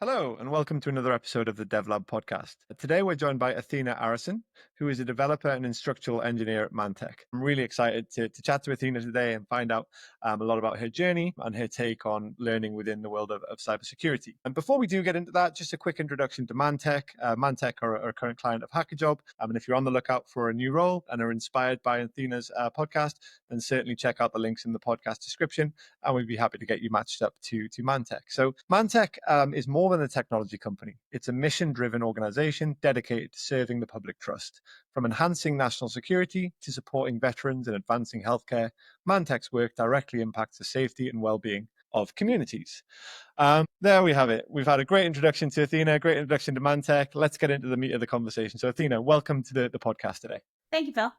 Hello, and welcome to another episode of the DevLab podcast. Today, we're joined by Athena Arison, who is a developer and instructional engineer at MANTECH. I'm really excited to chat to Athena today and find out a lot about her journey and her take on learning within the world of cybersecurity. And before we do get into that, just a quick introduction to MANTECH. MANTECH are a current client of hackajob. And if you're on the lookout for a new role and are inspired by Athena's podcast, then certainly check out the links in the podcast description, and we'd be happy to get you matched up to MANTECH. So MANTECH is more than a technology company. It's a mission-driven organization dedicated to serving the public trust. From enhancing national security to supporting veterans and advancing healthcare, MANTECH's work directly impacts the safety and well-being of communities. There we have it. We've had a great introduction to Athena, a great introduction to MANTECH. Let's get into the meat of the conversation. So Athena, welcome to the podcast today. Thank you, Phil.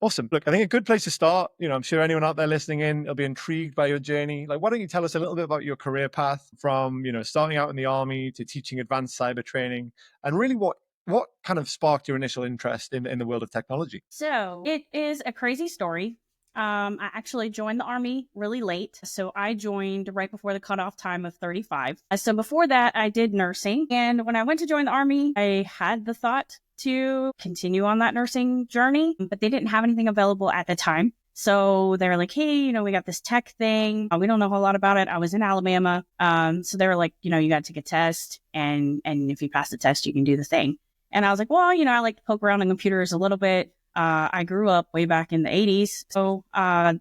Awesome. Look, I think a good place to start, I'm sure anyone out there listening in will be intrigued by your journey. Why don't you tell us a little bit about your career path from, starting out in the army to teaching advanced cyber training, and really what kind of sparked your initial interest in the world of technology? So it is a crazy story. I actually joined the Army really late. So I joined right before the cutoff time of 35. So before that, I did nursing. And when I went to join the Army, I had the thought to continue on that nursing journey, but they didn't have anything available at the time. So they were like, hey, we got this tech thing. We don't know a whole lot about it. I was in Alabama. So they were like, you got to take a test. And if you pass the test, you can do the thing. And I was like, well, I like to poke around on computers a little bit. I grew up way back in the 80s. So, I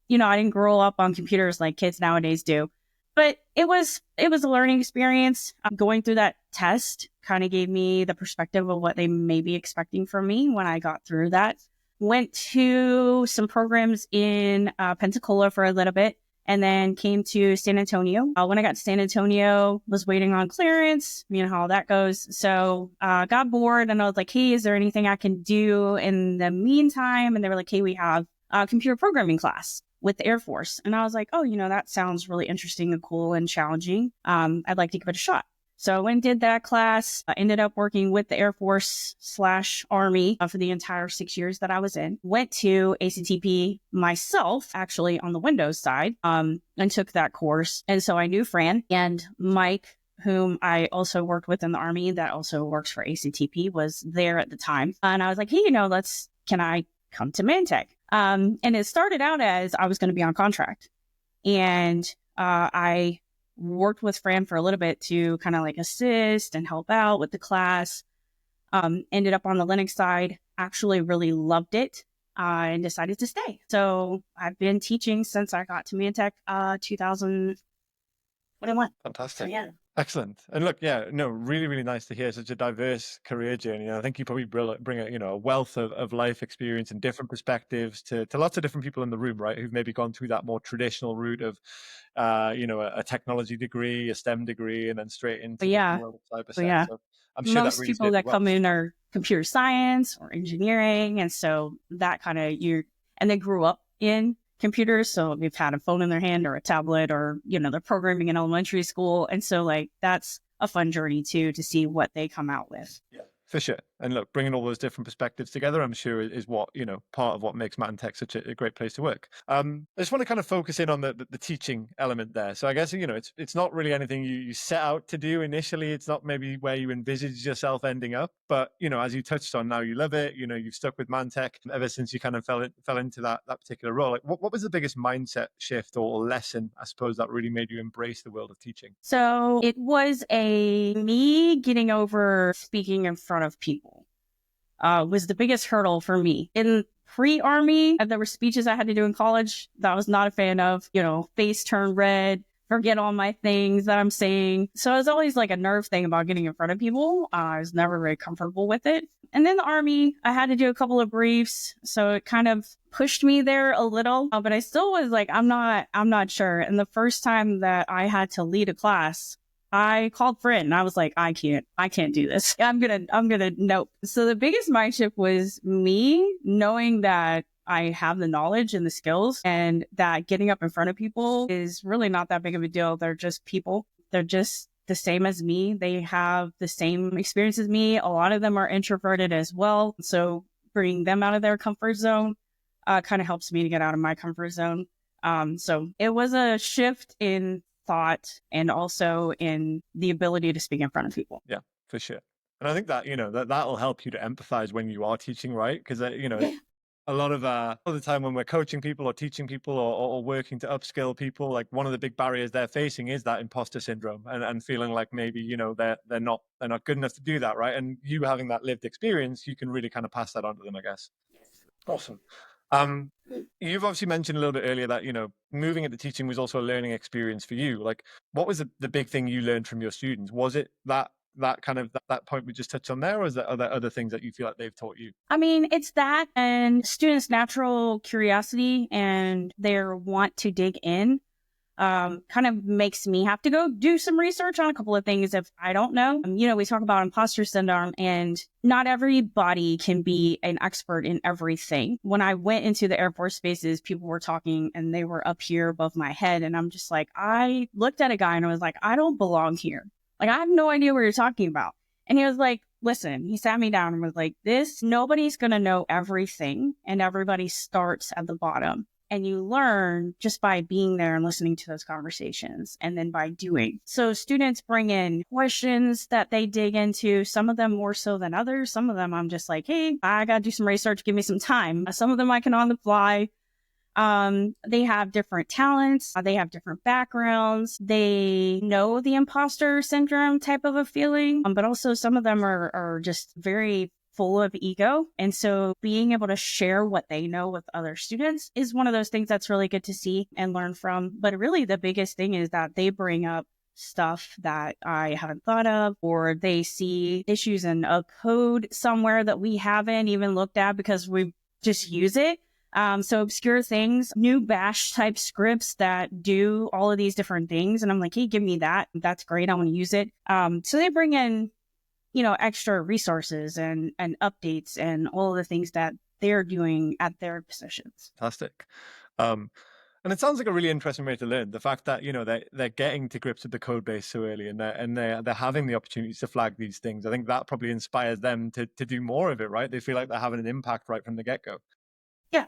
didn't grow up on computers like kids nowadays do. But it was a learning experience. Going through that test kind of gave me the perspective of what they may be expecting from me when I got through that. Went to some programs in Pensacola for a little bit, and then came to San Antonio. When I got to San Antonio, was waiting on clearance, how that goes. So got bored, and I was like, hey, is there anything I can do in the meantime? And they were like, hey, we have a computer programming class with the Air Force. And I was like, oh, that sounds really interesting and cool and challenging. I'd like to give it a shot. So I went and did that class. I ended up working with the Air Force / Army for the entire 6 years that I was in. Went to ACTP myself, actually on the Windows side, and took that course. And so I knew Fran and Mike, whom I also worked with in the Army that also works for ACTP, was there at the time. And I was like, hey, can I come to MANTECH? And it started out as I was going to be on contract. And I worked with Fran for a little bit to kind of assist and help out with the class. Ended up on the Linux side, actually really loved it, and decided to stay. So I've been teaching since I got to MANTECH 2021. Fantastic. So, yeah. Excellent. And look, really, really nice to hear such a diverse career journey. And I think you probably bring a wealth of life experience and different perspectives to lots of different people in the room, right? Who've maybe gone through that more traditional route of, a technology degree, a STEM degree, and then straight into the world of cybersec. So I'm sure most that really people that come in are computer science or engineering. And so that kind of and they grew up in computers, so they've had a phone in their hand or a tablet, or they're programming in elementary school, and so that's a fun journey too, to see what they come out with. Yeah, for sure. And look, bringing all those different perspectives together, I'm sure is what, part of what makes MANTECH such a great place to work. I just want to kind of focus in on the teaching element there. So I guess, it's not really anything you set out to do initially. It's not maybe where you envisaged yourself ending up, but, as you touched on, now you love it. You've stuck with MANTECH ever since you kind of fell into that particular role. What was the biggest mindset shift or lesson, I suppose, that really made you embrace the world of teaching? So it was me getting over speaking in front of people. Was the biggest hurdle for me. In pre-Army, there were speeches I had to do in college that I was not a fan of, face turn red, forget all my things that I'm saying. So it was always a nerve thing about getting in front of people. I was never very comfortable with it. And then the Army, I had to do a couple of briefs. So it kind of pushed me there a little, but I still was I'm not sure. And the first time that I had to lead a class, I called Fran and I was like, I can't do this. I'm gonna nope. So the biggest mind shift was me knowing that I have the knowledge and the skills, and that getting up in front of people is really not that big of a deal. They're just people. They're just the same as me. They have the same experience as me. A lot of them are introverted as well. So bringing them out of their comfort zone kind of helps me to get out of my comfort zone. So it was a shift in thought and also in the ability to speak in front of people. Yeah, for sure. And I think that, that'll help you to empathize when you are teaching, right? Because, a lot of the time when we're coaching people or teaching people or working to upskill people, like one of the big barriers they're facing is that imposter syndrome and feeling like maybe, they're not good enough to do that, right? And you having that lived experience, you can really kind of pass that on to them, I guess. Awesome. You've obviously mentioned a little bit earlier that, moving into teaching was also a learning experience for you. Like, what was the big thing you learned from your students? Was it that kind of that point we just touched on there, or is there other things that you feel like they've taught you? I mean, it's that and students' natural curiosity and their want to dig in kind of makes me have to go do some research on a couple of things if I don't know. We talk about imposter syndrome, and not everybody can be an expert in everything. When I went into the Air Force spaces, people were talking and they were up here above my head. And I'm just like, I looked at a guy and I was like, I don't belong here. Like, I have no idea what you're talking about. And he was like, listen, he sat me down and was like, nobody's going to know everything, and everybody starts at the bottom. And you learn just by being there and listening to those conversations, and then by doing. So students bring in questions that they dig into, some of them more so than others. Some of them I'm just like, hey, I got to do some research. Give me some time. Some of them I can on the fly. They have different talents. They have different backgrounds. They know the imposter syndrome type of a feeling, but also some of them are just very full of ego. And so being able to share what they know with other students is one of those things that's really good to see and learn from. But really the biggest thing is that they bring up stuff that I haven't thought of, or they see issues in a code somewhere that we haven't even looked at because we just use it. So obscure things, new bash type scripts that do all of these different things. And I'm like, hey, give me that. That's great. I want to use it. So they bring in, extra resources and updates and all of the things that they're doing at their positions. Fantastic. And it sounds like a really interesting way to learn. The fact that, they're getting to grips with the code base so early, and they're having the opportunities to flag these things. I think that probably inspires them to do more of it, right? They feel like they're having an impact right from the get-go. Yeah.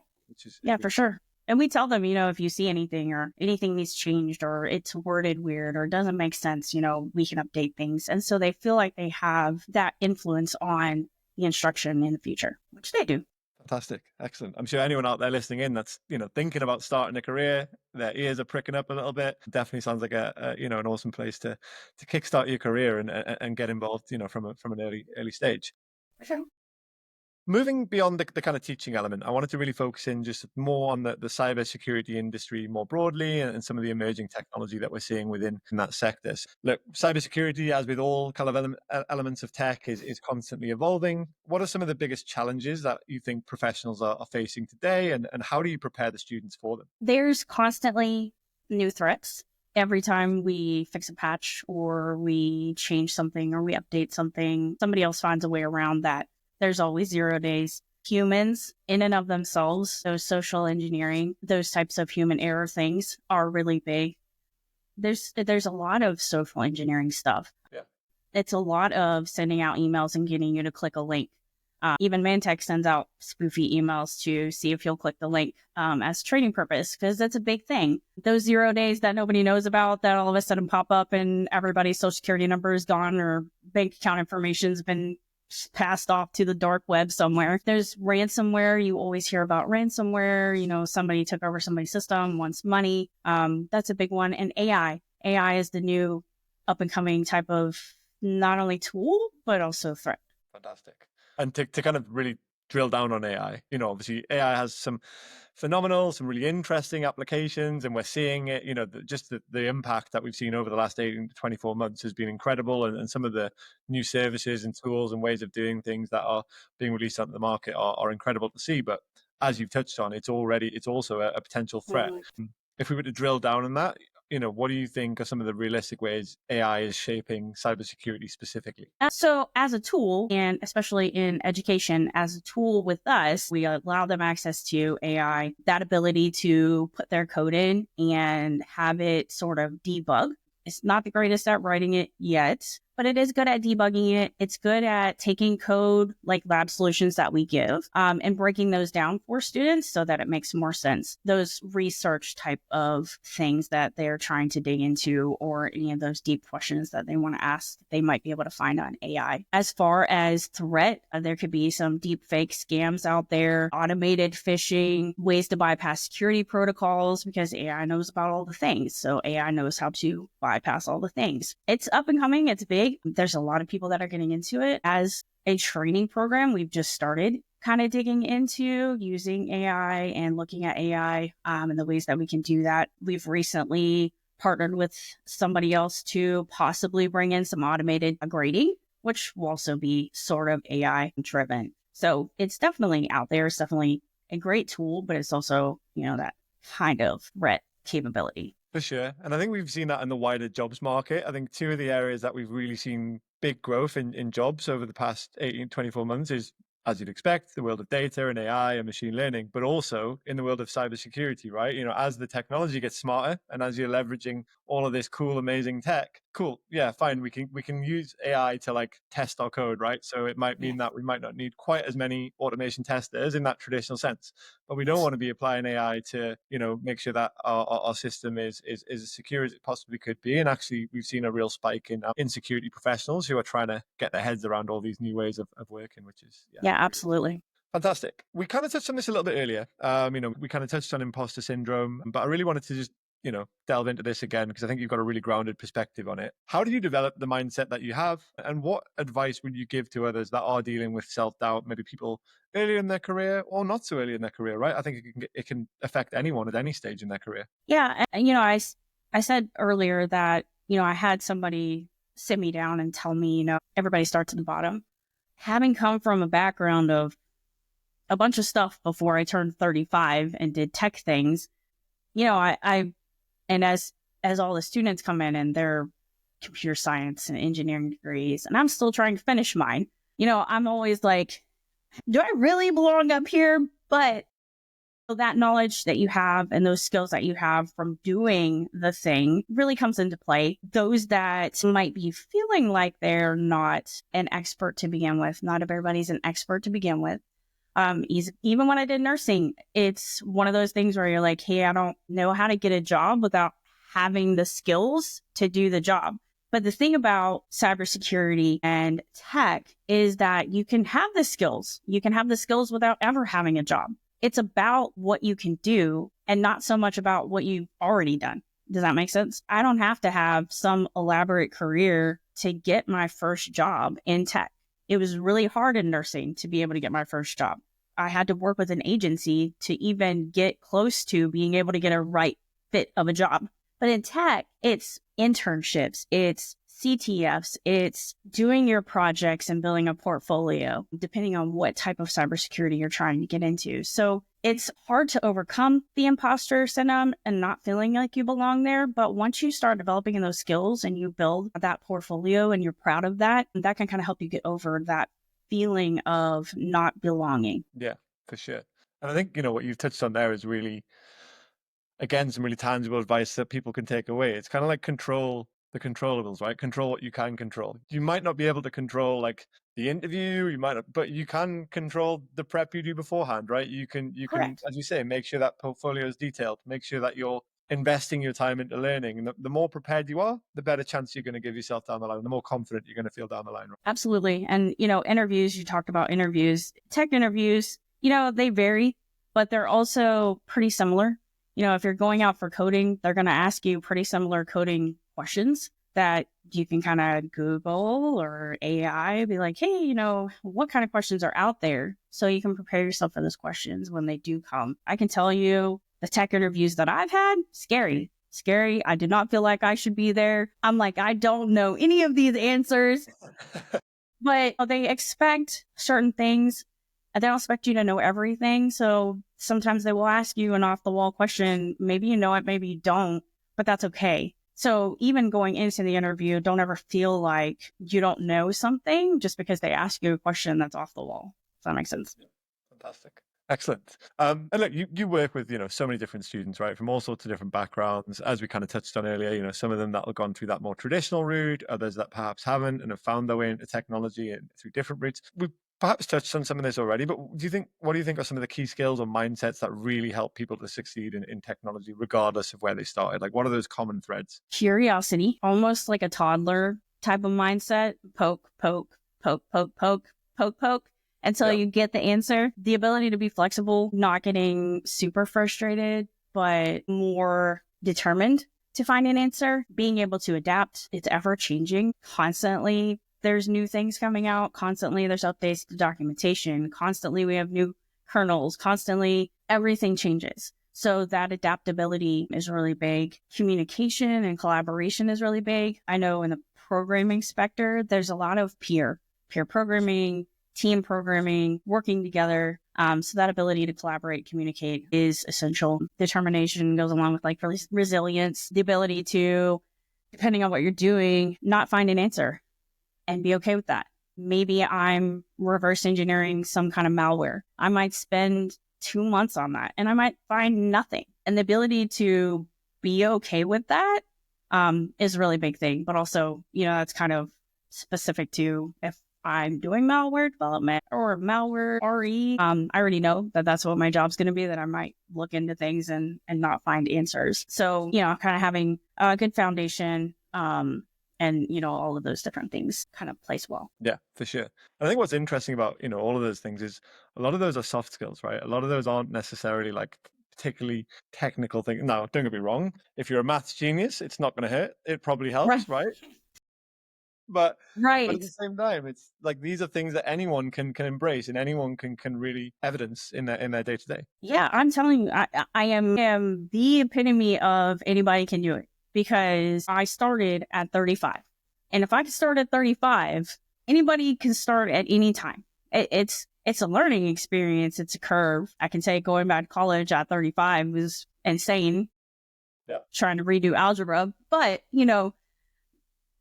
Yeah, for sure. And we tell them, if you see anything or anything needs changed or it's worded weird or doesn't make sense, we can update things. And so they feel like they have that influence on the instruction in the future, which they do. Fantastic. Excellent. I'm sure anyone out there listening in that's, thinking about starting a career, their ears are pricking up a little bit. Definitely sounds like an awesome place to kickstart your career and get involved, from an early stage. For sure. Moving beyond the kind of teaching element, I wanted to really focus in just more on the cybersecurity industry more broadly and some of the emerging technology that we're seeing within that sector. So, look, cybersecurity, as with all kind of elements of tech, is constantly evolving. What are some of the biggest challenges that you think professionals are facing today, and how do you prepare the students for them? There's constantly new threats. Every time we fix a patch or we change something or we update something, somebody else finds a way around that. There's always 0 days. Humans in and of themselves, so social engineering, those types of human error things are really big. There's a lot of social engineering stuff. Yeah. It's a lot of sending out emails and getting you to click a link. Even MANTECH sends out spoofy emails to see if you'll click the link as training purpose, because that's a big thing. Those 0 days that nobody knows about that all of a sudden pop up and everybody's social security number is gone or bank account information's been passed off to the dark web somewhere. There's ransomware. You always hear about ransomware. Somebody took over somebody's system, wants money. That's a big one. And AI. AI is the new up and coming type of not only tool, but also threat. Fantastic. And to kind of really drill down on AI, obviously AI has some really interesting applications, and we're seeing it, the impact that we've seen over the last 18 to 24 months has been incredible. And some of the new services and tools and ways of doing things that are being released onto the market are incredible to see. But as you've touched on, it's also a potential threat. Mm-hmm. If we were to drill down on that, what do you think are some of the realistic ways AI is shaping cybersecurity specifically? So as a tool, and especially in education, as a tool with us, we allow them access to AI, that ability to put their code in and have it sort of debug. It's not the greatest at writing it yet, but it is good at debugging it. It's good at taking code like lab solutions that we give and breaking those down for students so that it makes more sense. Those research type of things that they're trying to dig into, or any of those deep questions that they want to ask, they might be able to find on AI. As far as threat, there could be some deep fake scams out there, automated phishing, ways to bypass security protocols, because AI knows about all the things. So AI knows how to bypass all the things. It's up and coming. It's big. There's a lot of people that are getting into it. As a training program, we've just started kind of digging into using AI and looking at AI and the ways that we can do that. We've recently partnered with somebody else to possibly bring in some automated grading, which will also be sort of AI driven. So it's definitely out there. It's definitely a great tool, but it's also, that kind of threat capability. For sure. And I think we've seen that in the wider jobs market. I think two of the areas that we've really seen big growth in jobs over the past 18, 24 months is, as you'd expect, the world of data and AI and machine learning, but also in the world of cybersecurity, right? As the technology gets smarter and as you're leveraging all of this cool, amazing tech, cool. Yeah, fine. We can use AI to test our code, right? So it might mean that we might not need quite as many automation testers in that traditional sense, but we don't want to be applying AI to, make sure that our system is as secure as it possibly could be. And actually, we've seen a real spike in security professionals who are trying to get their heads around all these new ways of working, which is, yeah, absolutely. Fantastic. We kind of touched on this a little bit earlier. We kind of touched on imposter syndrome, but I really wanted to just, delve into this again, because I think you've got a really grounded perspective on it. How do you develop the mindset that you have? And what advice would you give to others that are dealing with self-doubt, maybe people earlier in their career or not so early in their career, right? I think it can affect anyone at any stage in their career. Yeah. And, I said earlier that, I had somebody sit me down and tell me, everybody starts at the bottom. Having come from a background of a bunch of stuff before I turned 35 and did tech things, and as all the students come in and their computer science and engineering degrees, and I'm still trying to finish mine, I'm always like, do I really belong up here? But that knowledge that you have and those skills that you have from doing the thing really comes into play. Those that might be feeling like they're not an expert to begin with, not everybody's an expert to begin with. Even when I did nursing, it's one of those things where you're like, hey, I don't know how to get a job without having the skills to do the job. But the thing about cybersecurity and tech is that you can have the skills. You can have the skills without ever having a job. It's about what you can do and not so much about what you've already done. Does that make sense? I don't have to have some elaborate career to get my first job in tech. It was really hard in nursing to be able to get my first job. I had to work with an agency to even get close to being able to get a right fit of a job. But in tech, it's internships, it's CTFs, it's doing your projects and building a portfolio, depending on what type of cybersecurity you're trying to get into. So it's hard to overcome the imposter syndrome and not feeling like you belong there. But once you start developing those skills and you build that portfolio and you're proud of that, that can kind of help you get over that feeling of not belonging. Yeah, for sure. And I think, what you've touched on there is really, again, some really tangible advice that people can take away. It's kind of like control the controllables, right? Control what you can control. You might not be able to control the interview, you might not, but you can control the prep you do beforehand, right? You can, as you say, make sure that portfolio is detailed, make sure that you're investing your time into learning. And the more prepared you are, the better chance you're going to give yourself down the line, the more confident you're going to feel down the line. Right? Absolutely. And, interviews, you talked about interviews, tech interviews, they vary, but they're also pretty similar. If you're going out for coding, they're going to ask you pretty similar coding questions that you can kind of Google or AI, be like, hey, what kind of questions are out there? So you can prepare yourself for those questions when they do come. I can tell you the tech interviews that I've had, scary. I did not feel like I should be there. I'm like, I don't know any of these answers, but they expect certain things. They don't expect you to know everything. So sometimes they will ask you an off the wall question. Maybe you know it, maybe you don't, but that's okay. So even going into the interview, don't ever feel like you don't know something just because they ask you a question that's off the wall. Does that make sense? Yeah. Fantastic. Excellent. And look, you work with, so many different students, right, from all sorts of different backgrounds. As we kind of touched on earlier, some of them that have gone through that more traditional route, others that perhaps haven't and have found their way into technology and through different routes. We've perhaps touched on some of this already, but what do you think are some of the key skills or mindsets that really help people to succeed in technology, regardless of where they started? Like, what are those common threads? Curiosity, almost like a toddler type of mindset. Poke, poke, poke, poke, poke, poke, poke, until you get the answer. The ability to be flexible, not getting super frustrated, but more determined to find an answer, being able to adapt. It's ever changing constantly. There's new things coming out constantly. There's updates to documentation. Constantly, we have new kernels. Constantly, everything changes. So that adaptability is really big. Communication and collaboration is really big. I know in the programming sector, there's a lot of peer programming, team programming, working together. So that ability to collaborate, communicate is essential. Determination goes along with like resilience, the ability to, depending on what you're doing, not find an answer and be okay with that. Maybe I'm reverse engineering some kind of malware. I might spend 2 months on that and I might find nothing. And the ability to be okay with that is a really big thing. But also, that's kind of specific to if I'm doing malware development or malware RE. I already know that that's what my job's going to be, that I might look into things and not find answers. So, kind of having a good foundation and, all of those different things kind of plays well. Yeah, for sure. I think what's interesting about, all of those things is a lot of those are soft skills, right? A lot of those aren't necessarily like particularly technical things. Now, don't get me wrong. If you're a maths genius, it's not going to hurt. It probably helps, right? But at the same time, it's like these are things that anyone can embrace and anyone can really evidence in their day to day. Yeah, I'm telling you, I am the epitome of anybody can do it, because I started at 35. And if I can start at 35, anybody can start at any time. It's a learning experience. It's a curve. I can say going back to college at 35 was insane. Yeah. Trying to redo algebra, but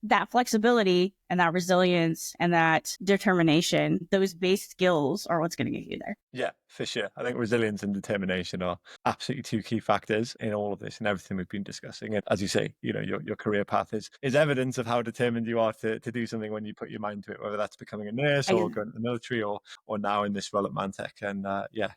that flexibility and that resilience and that determination, those base skills are what's going to get you there. Yeah, for sure. I think resilience and determination are absolutely two key factors in all of this and everything we've been discussing. And as you say, your career path is evidence of how determined you are to do something when you put your mind to it, whether that's becoming a nurse or going to the military or now in this role at MANTECH. And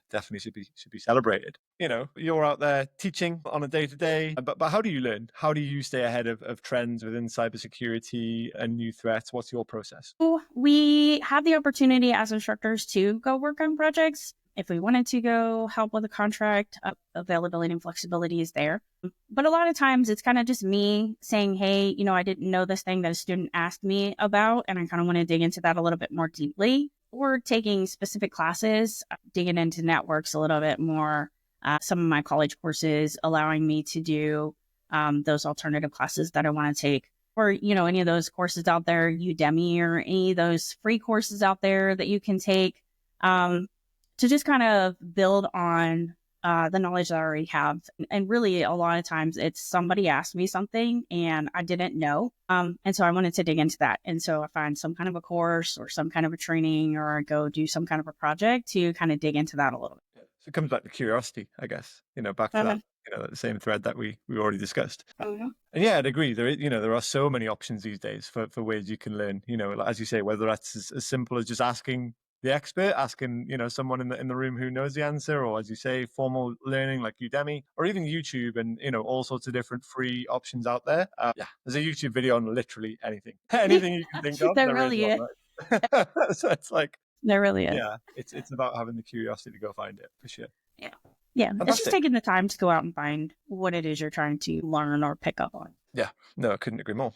definitely should be celebrated. You're out there teaching on a day-to-day, but how do you learn? How do you stay ahead of trends within cybersecurity and new threats? What's your process? We have the opportunity as instructors to go work on projects. If we wanted to go help with a contract, availability and flexibility is there. But a lot of times it's kind of just me saying, hey, I didn't know this thing that a student asked me about, and I kind of want to dig into that a little bit more deeply. Or taking specific classes, digging into networks a little bit more. Some of my college courses allowing me to do those alternative classes that I want to take. Or, any of those courses out there, Udemy or any of those free courses out there that you can take to just kind of build on the knowledge that I already have. And really, a lot of times it's somebody asked me something and I didn't know. And so I wanted to dig into that. And so I find some kind of a course or some kind of a training, or I go do some kind of a project to kind of dig into that a little bit. So it comes back to curiosity, I guess, back to that. The same thread that we already discussed. And yeah, I'd agree. There are so many options these days for ways you can learn, as you say, whether that's as simple as just asking the expert, asking, someone in the room who knows the answer, or as you say, formal learning like Udemy, or even YouTube and, all sorts of different free options out there. There's a YouTube video on literally anything you can think of. There really is. Right? So it's like, there really is. Yeah, it's about having the curiosity to go find it, for sure. Yeah. Fantastic. It's just taking the time to go out and find what it is you're trying to learn or pick up on. Yeah, no, I couldn't agree more.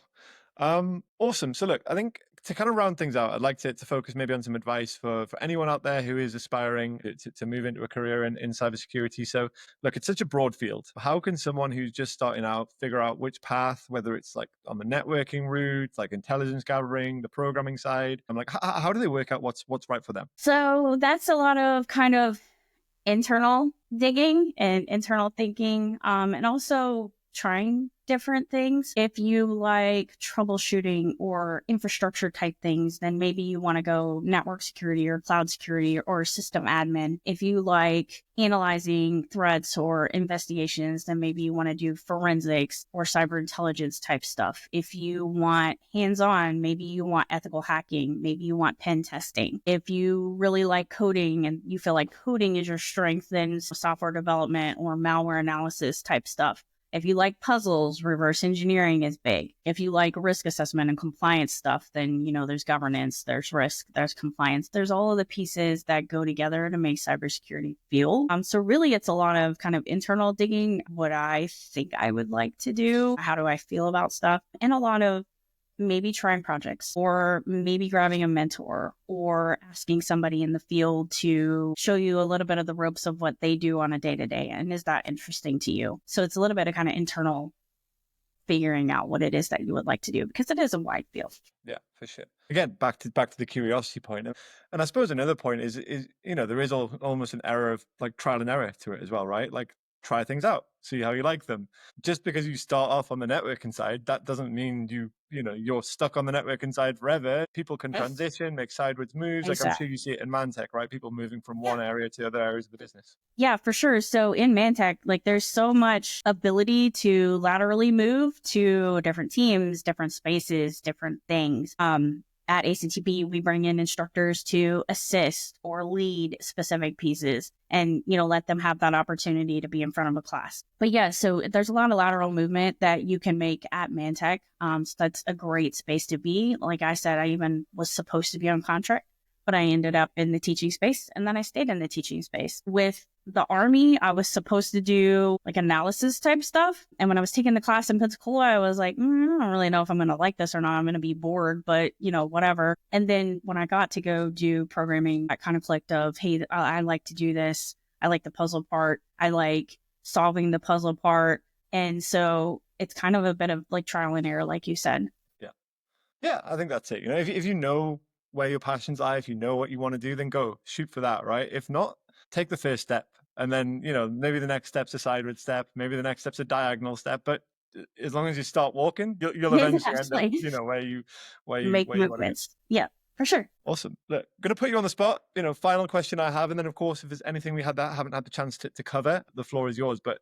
Awesome. So look, I think to kind of round things out, I'd like to focus maybe on some advice for anyone out there who is aspiring to move into a career in cybersecurity. So look, it's such a broad field. How can someone who's just starting out figure out which path, whether it's like on the networking route, like intelligence gathering, the programming side, I'm like, how do they work out what's right for them? So that's a lot of kind of internal digging and internal thinking, and also trying different things. If you like troubleshooting or infrastructure type things, then maybe you want to go network security or cloud security or system admin. If you like analyzing threats or investigations, then maybe you want to do forensics or cyber intelligence type stuff. If you want hands-on, maybe you want ethical hacking, maybe you want pen testing. If you really like coding and you feel like coding is your strength, then software development or malware analysis type stuff. If you like puzzles, reverse engineering is big. If you like risk assessment and compliance stuff, then, there's governance, there's risk, there's compliance. There's all of the pieces that go together to make cybersecurity feel. So really, it's a lot of kind of internal digging, what I think I would like to do, how do I feel about stuff, and a lot of maybe trying projects or maybe grabbing a mentor or asking somebody in the field to show you a little bit of the ropes of what they do on a day-to-day. And is that interesting to you? So it's a little bit of kind of internal figuring out what it is that you would like to do, because it is a wide field. Yeah, for sure. Again, back to the curiosity point. And I suppose another point is there is almost an error of like trial and error to it as well, right? Like try things out, see how you like them. Just because you start off on the networking side, that doesn't mean you're stuck on the networking side forever. People can transition, make sideways moves. Like I'm sure you see it in MANTECH, right? People moving from one area to other areas of the business. Yeah, for sure. So in MANTECH, like there's so much ability to laterally move to different teams, different spaces, different things. At ACTP, we bring in instructors to assist or lead specific pieces and, let them have that opportunity to be in front of a class. But yeah, so there's a lot of lateral movement that you can make at MANTECH. So that's a great space to be. Like I said, I even was supposed to be on contract, but I ended up in the teaching space, and then I stayed in the teaching space. With the Army, I was supposed to do like analysis type stuff. And when I was taking the class in Pensacola, I was like, I don't really know if I'm going to like this or not. I'm going to be bored, but whatever. And then when I got to go do programming, that kind of clicked of, hey, I like to do this. I like the puzzle part. I like solving the puzzle part. And so it's kind of a bit of like trial and error, like you said. Yeah. Yeah, I think that's it. If you know where your passions lie, if you know what you want to do, then go shoot for that, right? If not, take the first step. And then, maybe the next step's a sideward step, maybe the next step's a diagonal step. But as long as you start walking, you'll eventually end up, where you make movements. Yeah, for sure. Awesome. Look, going to put you on the spot. Final question I have, and then of course, if there's anything we haven't had the chance to cover, the floor is yours. But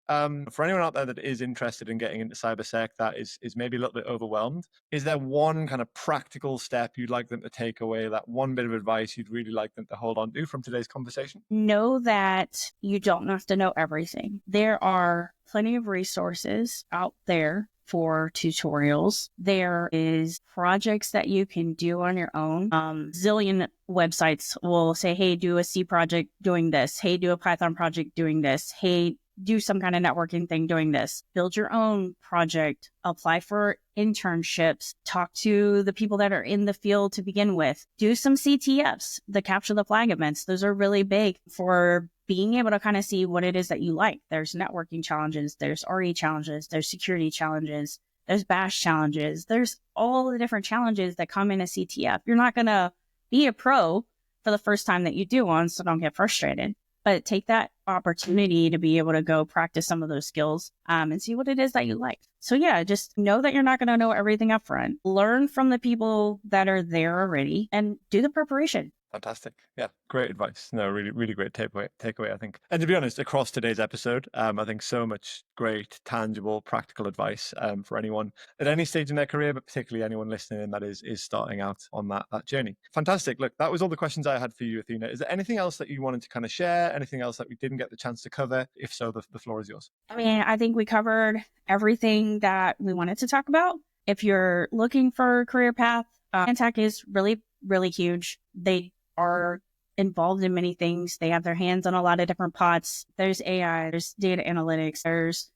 for anyone out there that is interested in getting into cybersec, that is maybe a little bit overwhelmed, is there one kind of practical step you'd like them to take away, that one bit of advice you'd really like them to hold on to from today's conversation? Know that you don't have to know everything. There are plenty of resources out there for tutorials. There is projects that you can do on your own. Zillion websites will say, hey, do a C project doing this. Hey, do a Python project doing this. Hey, do some kind of networking thing doing this. Build your own project, apply for internships, talk to the people that are in the field to begin with, do some CTFs, the capture the flag events. Those are really big for being able to kind of see what it is that you like. There's networking challenges, there's RE challenges, there's security challenges, there's bash challenges. There's all the different challenges that come in a CTF. You're not going to be a pro for the first time that you do one, so don't get frustrated. But take that opportunity to be able to go practice some of those skills and see what it is that you like. So yeah, just know that you're not going to know everything up front. Learn from the people that are there already and do the preparation. Fantastic. Yeah, great advice. No, really, really great takeaway, I think. And to be honest, across today's episode, I think so much great, tangible, practical advice for anyone at any stage in their career, but particularly anyone listening in that is starting out on that journey. Fantastic. Look, that was all the questions I had for you, Athena. Is there anything else that you wanted to kind of share? Anything else that we didn't get the chance to cover? If so, the floor is yours. I mean, I think we covered everything that we wanted to talk about. If you're looking for a career path, MANTECH is really, really huge. They are involved in many things. They have their hands on a lot of different pots. There's AI, there's data analytics, there's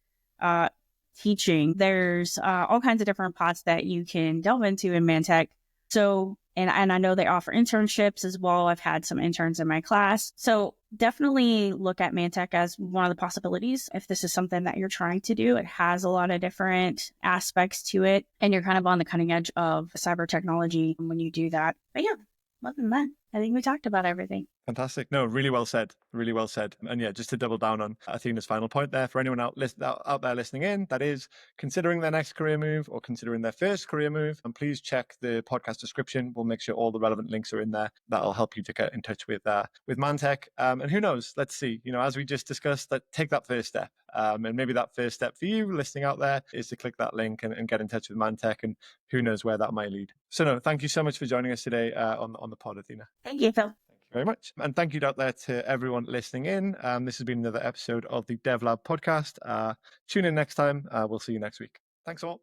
teaching, there's all kinds of different pots that you can delve into in MANTECH. So, and I know they offer internships as well. I've had some interns in my class. So definitely look at MANTECH as one of the possibilities. If this is something that you're trying to do, it has a lot of different aspects to it. And you're kind of on the cutting edge of cyber technology when you do that. But yeah, other than that, I think we talked about everything. Fantastic. No, really well said. Really well said. And yeah, just to double down on Athena's final point there, for anyone out there listening in, that is considering their next career move or considering their first career move, and please check the podcast description. We'll make sure all the relevant links are in there. That'll help you to get in touch with MANTECH. And who knows? Let's see. As we just discussed, take that first step. And maybe that first step for you listening out there is to click that link and get in touch with MANTECH, and who knows where that might lead. So no, thank you so much for joining us today on the pod, Athena. Thank you, Phil. Very much. And thank you out there to everyone listening in. This has been another episode of the DevLab podcast. Tune in next time. We'll see you next week. Thanks all.